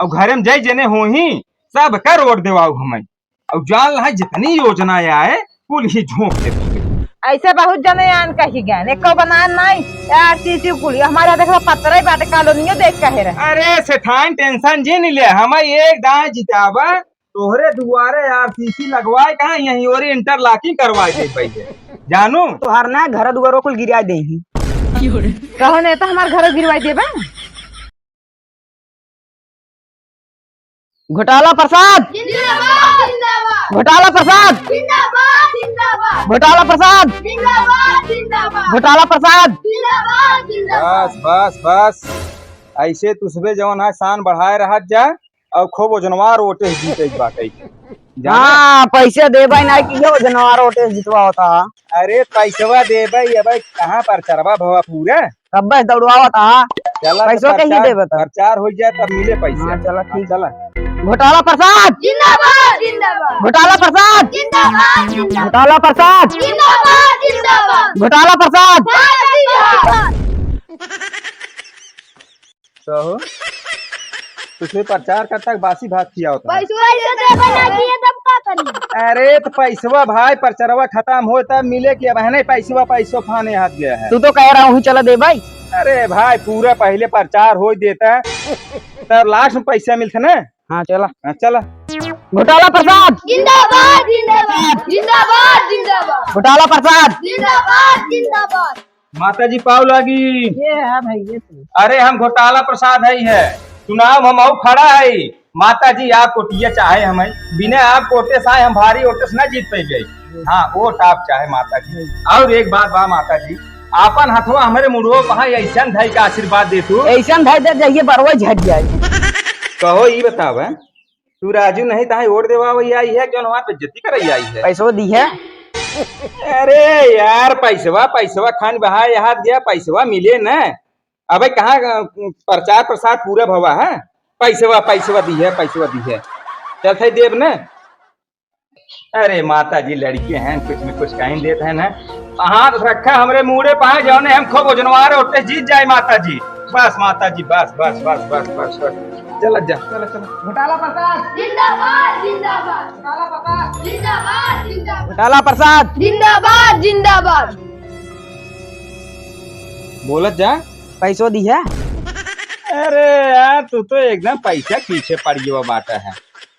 और घरे में जय जने हो ही सब कर वोट देवाऊ हमें और जान है जितनी योजना आए कुल ही झोंक दे। ऐसे बहुत जने आन कही गए एको बनान नहीं आरसीसी कुली हमारा देखो पत्थर ही बाटे कॉलोनियो देख कहे रहे। अरे सेठान टेंशन जी नहीं ले हमें एक दाएं जितावा तोहरे दुआरे आरसीसी लगवाए कहा यहीं और इंटरलॉकिंग करवाए दे पहले जानू तो हर ना घर दुआरों को गिरा दे ही कहो नेता हमारे घर गिरवाई देबा। घोटाला प्रसाद जिंदाबाद जिंदाबाद घोटाला प्रसाद जिंदाबाद जिंदाबाद घोटाला प्रसाद जिंदाबाद जिंदाबाद घोटाला प्रसाद जिंदाबाद जिंदाबाद। बस बस बस ऐसे तुसबे जवन है शान बढ़ाए रहत जा और खूब वजनवार वोटे जीते बाटे हाँ पैसे दे भाई ना कि ये जनवार वोटे जितवा होता। अरे पैसवा दे भाई अब कहाँ पर चरवा भवा पूरा कब बस दौड़वा होता चला पैसों के ही दे बता। प्रचार हो जाए तब मिले पैसे। हाँ, चला ठीक। चला घोटाला प्रसाद जिंदाबाद जिंदाबाद घोटाला प्रसाद जिंदाबाद जिंदाबाद घोटाला प्रसाद जिंदाबाद जिंदाबाद घोटाला प्रसाद जिंदाबाद। तो तुझे प्रचार करता बासी भात किया होता है। पैसे दे बना किए तब का करी। अरे तो पैसवा भाई प्रचारवा खत्म हो तब मिले कि अब है नहीं पैसवा पैसो खाने हाथ गया है। तू तो कह रहा हूँ चला दे भाई। अरे भाई पूरा पहले प्रचार हो देता है तब लास्ट में पैसा मिलता ना। हाँ चला चला घोटाला प्रसाद जिंदाबाद जिंदाबाद जिंदाबाद जिंदाबाद घोटाला प्रसाद जिंदाबाद जिंदाबाद। माता जी पाव लगी। ये है भाई ये तो। अरे हम घोटाला प्रसाद है चुनाव हम आऊ खड़ा है माता जी आप कोटिया चाहे हमें बिना आप कोटे से हम भारी वोटे से न जीत पे गई। हाँ वोट आप चाहे माता जी। और एक बात बा माता जी आपन हथवा हमारे मुड़ो वहाँ ऐसा धाई का आशीर्वाद दे तू ऐसा भाई दे जाइए बरवा झट जाए। कहो ये बताव तू राजू नहीं ताहे वोट देवा वही आई है क्यों वहाँ पे जती कर आई है। पैसों दी है। अरे यार पैसवा पैसवा खान बहा यहाँ गया पैसवा मिले न अबे कहाँ प्रचार प्रसार पूरा भवा है पैसवा पैसवा दी है चल थे देव न। अरे माता जी लड़के हैं कुछ में कुछ कहीं देते हैं ना हाथ रखा हमरे मुड़े पाए जाओ ने हम खूब वजनवार होते जीत जाए माता जी। बस माता जी बस बस बस बस बस बस चल जा चलो चलो। घोटाला प्रसाद जिंदाबाद जिंदाबाद जिंदाबाद जिंदाबाद घोटाला प्रसाद जिंदाबाद जिंदाबाद। बोलत जा पैसों दी है। अरे यार तू तो एकदम पैसा पीछे पड़ गया बाटा है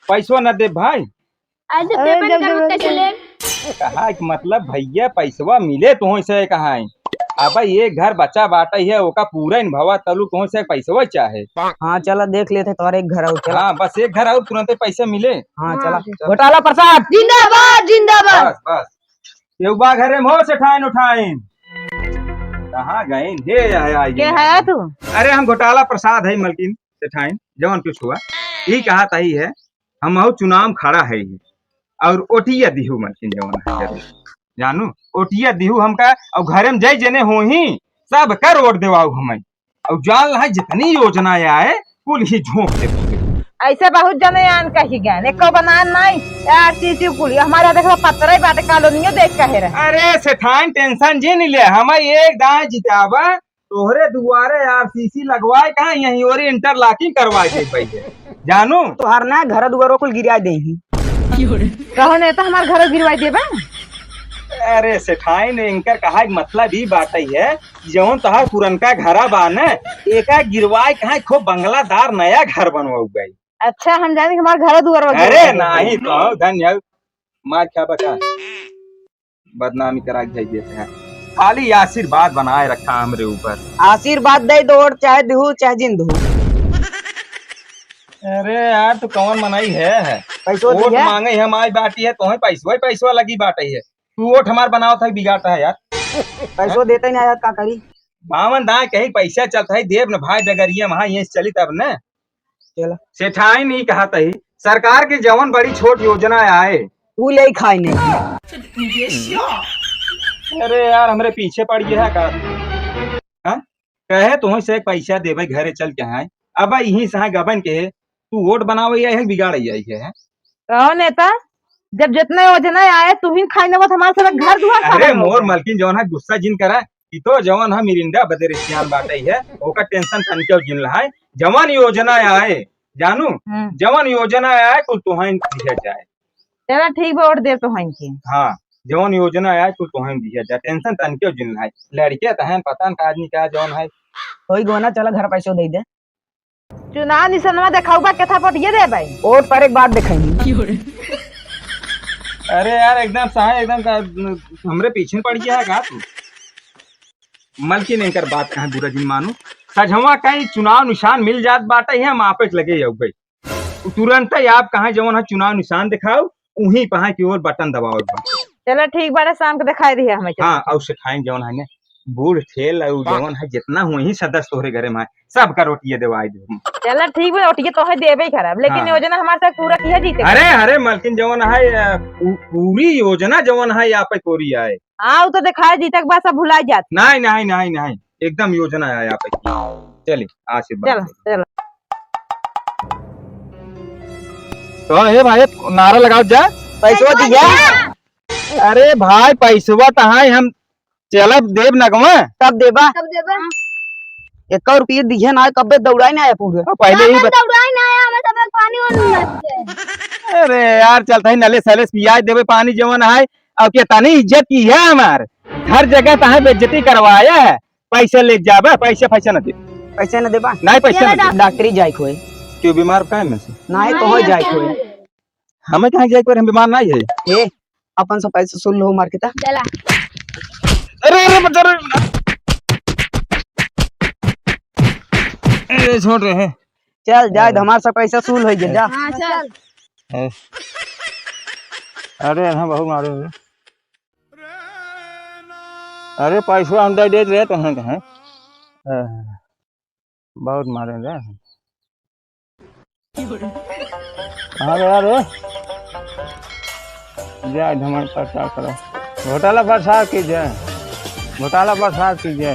पैसवा न दे भाई। ऐसे पेपर का कैसे ले। कहा मतलब भैया पैसवा मिले तुह से कहा अब ये घर बच्चा बाटा है ओका पूरा इन भवा तलु तुह से पैसवा चाहे। हाँ चला देख लेते तुम्हारे एक घर चला। हाँ बस एक घर और तुरंत पैसे मिले। हाँ चला घोटाला प्रसाद जिंदाबाद जिंदाबाद। बस बस युवा घरे में हो से ठाइन उठाइन कहाँ गए हे क्या है तू। अरे हम घोटाला प्रसाद है मलकिन से ठाइन जवन कुछ हुआ यही कहा तही है हम और चुनाव खड़ा है ये और ओटिया दिहू मलकिन जवन है जानू ओटिया दिहू हमका और घरे में जय जने हो ही सब कर वोट देवाऊ हमें और जान है जितनी योजना आए कुल ही झोंक दे। ऐसे बहुत जने आन कही गए एको बनान नहीं आरसीसी कुली हमारा देखो पत्थर ही बाटे कॉलोनियो देख कहे रहे। अरे सेठान टेंशन जी नहीं ले हमें एक दाएं जितावा तोहरे दुआरे आरसीसी लगवाए कहा यहीं और इंटरलॉकिंग करवाए दे पहले जानू तो हर ना घर दुआरों को गिरा दे ही कहो नेता हमारे घर गिरवाई देबा। अरे सेठाई ने इनकर कहा मतलब ही बात है जौन तहार पुरनका घरा बा न एका गिरवाए कहा खूब बंगलादार नया घर बनवाऊ गई। अच्छा हम जाने हमारे घर दुआर। अरे नहीं तो धन्य मार क्या बता बदनामी करा के देते हैं खाली आशीर्वाद बनाए रखा हमरे ऊपर। आशीर्वाद दे दो चाहे दिहू चाहे जिंदू। अरे यार तू कौन मनाई है पैसों वोट दी है। मांगे हमारी बाटी है तो पैसवा लगी बाटी है तू वोट हमार बनाओ था बिगाड़ता है यार। पैसों देते नहीं आया का करी बावन दाए कहीं पैसा चलता है देव न भाई डगरिया वहाँ ये चली तब न चला सेठाई नहीं कहा तही सरकार की जवन बड़ी छोट योजना आए तू ले खाए नहीं। अरे यार हमरे पीछे पड़ गया है का हाँ? कहे तुम से पैसा देवे घरे चल के है अब यही से गबन के तू वोट बनावे है बिगाड़ आई है। कहो नेता जब जितने योजना आए तुम ही खाई न हमारे सब घर दुआर। अरे मोर मलकिन जवन है गुस्सा जिन करा कि तो जवन है मिरिंडा बदरिस्तान बाटे है ओका टेंशन तन के जिन है जवन योजना आए जानू जवन योजना आए कुल तुहन दिया जाए। चला ठीक बा, वोट दे तो हैं के। हाँ जवन योजना आए कुल तुहन दिया जाए, टेंशन तन क्यों जिन है लड़के तहन पता न का आदमी का जवन है। कोई गोना चला घर पैसे दे दे। चुनाव निशानवा देखाऊ बा केथा पटिए दे भाई। वोट पर एक बात दिखाएंगे। अरे यार एकदम सहा एकदम का हमरे पीछे पड़ गया है का तू। मलकी नहीं कर बात कहाँ बुरा जिन मानू सजवा कहीं चुनाव निशान मिल जात बाटे है हम आपे लगे जाऊ गई तुरंत ही आप कहाँ जवन है चुनाव निशान दिखाओ उही पहा की ओर बटन दबाओ एक बार। चला ठीक बारे शाम को दिखाई दी हमें। हाँ और सिखाएं जवन है ने बूढ़ ठेल और जवन है जितना हुए ही सदस्य तोहरे घरे में सब का रोटिए देवाई दे। चला ठीक बा, रोटिए तो है देबे खराब, लेकिन हाँ। योजना हमारे साथ पूरा किया जीते। अरे अरे मलकिन जवन है पूरी योजना जवन है यहाँ पे कोरी आए। हाँ तो दिखाई जीतक बा सब भुला जात। नहीं नहीं नहीं नहीं एकदम योजना है यहाँ पे। चलिए आशीर्वाद। चलो चलो तो हे भाई नारा लगाओ जा पैसा दिया अरे भाई पैसवा तहाई हम चलब देव नगवा तब देबा। तब देबे 1 रुपये दिए ना कब्बे दौड़ाई ना आया पूरे। पहले ही दौड़ाई ना आया, हमें सब पानी वानी लगते। अरे यार चलता ही नले सले पियाज देवे पानी जवन है और क्या तनी इज्जत की है हमार हर जगह तहां बेइज्जती करवाया है। पैसे ले जाबे पैसे पैसे न दे पैसे न देबा। नहीं पैसे न दे। डॉक्टरी जाए खोए क्यों बीमार का है में से नहीं तो हो जाए खोए। हमें कहाँ जाए पर हम बीमार नहीं है। ए अपन से पैसे सुन लो मार के ता। चला अरे अरे बच्चा अरे छोड़ रहे हैं। चल जाए हमारे से पैसा सुल हो जा। हां चल। अरे हाँ बहु मारे अरे पैसा हम दे रहे तो हैं कहाँ बहुत मारे रे कहाँ गया रे जाए हमारे प्रचार करो घोटाला प्रसार कीजिए घोटाला प्रसार कीजिए।